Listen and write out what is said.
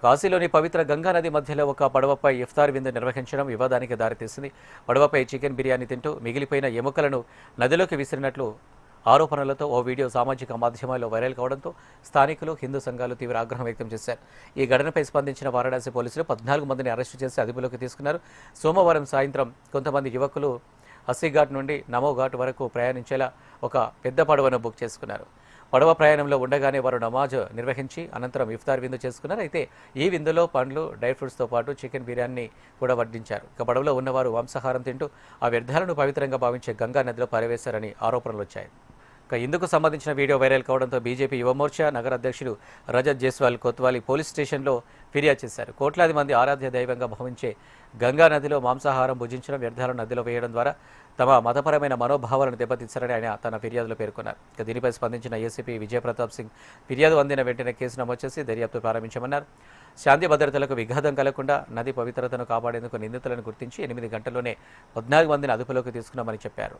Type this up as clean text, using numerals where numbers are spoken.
కాశీలోని పవిత్ర గంగా నది మధ్యలో ఒక పడవపై ఇఫ్తార్ విందు నిర్వహించడం వివాదానికి దారితీసింది. పడవపై చికెన్ బిర్యానీ తింటూ మిగిలిపోయిన ఎముకలను నదిలోకి విసిరినట్లు ఆరోపణలతో ఓ వీడియో సామాజిక మాధ్యమాల్లో వైరల్ కావడంతో స్థానికులు, హిందూ సంఘాలు తీవ్ర ఆగ్రహం వ్యక్తం చేశారు. ఈ ఘటనపై స్పందించిన వారణాసి పోలీసులు 14 మందిని అరెస్టు చేసి అదుపులోకి తీసుకున్నారు. సోమవారం సాయంత్రం కొంతమంది యువకులు హస్సీఘాట్ నుండి నమోఘాట్ వరకు ప్రయాణించేలా ఒక పెద్ద పడవను బుక్ చేసుకున్నారు. పడవ ప్రయాణంలో ఉండగానే వారు నమాజ్ నిర్వహించి అనంతరం ఇఫ్తార్ విందు చేసుకున్నారు. అయితే ఈ విందులో పండ్లు, డ్రై ఫ్రూట్స్తో పాటు చికెన్ బిర్యానీ కూడా వడ్డించారు. ఇక పడవలో ఉన్నవారు మాంసాహారం తింటూ ఆ వ్యర్థాలను పవిత్రంగా భావించే గంగా నదిలో పారవేశారని ఆరోపణలు వచ్చాయి. ఇందుకు సంబంధించిన వీడియో వైరల్ కావడంతో బీజేపీ యువమోర్చా నగర అధ్యక్షుడు రజత్ జైస్వాల్ కొత్వాలీ పోలీస్ స్టేషన్లో ఫిర్యాదు చేశారు. కోట్లాది మంది ఆరాధ్య దైవంగా భావించే గంగా నదిలో మాంసాహారం భుజించడం, వ్యర్థాలను నదిలో వేయడం ద్వారా తమ మతపరమైన మనోభావాలను దెబ్బతీశారని ఆయన తన ఫిర్యాదులో పేర్కొన్నారు. దీనిపై స్పందించిన ఏసీపీ విజయప్రతాప్ సింగ్ ఫిర్యాదు అందిన వెంటనే కేసు నమోదు చేసి దర్యాప్తు ప్రారంభించామన్నారు. శాంతి భద్రతలకు విఘాతం కలగకుండా నది పవిత్రతను కాపాడేందుకు నిందితులను గుర్తించి 8 గంటల్లోనే 14 మందిని అదుపులోకి తీసుకున్నామని చెప్పారు.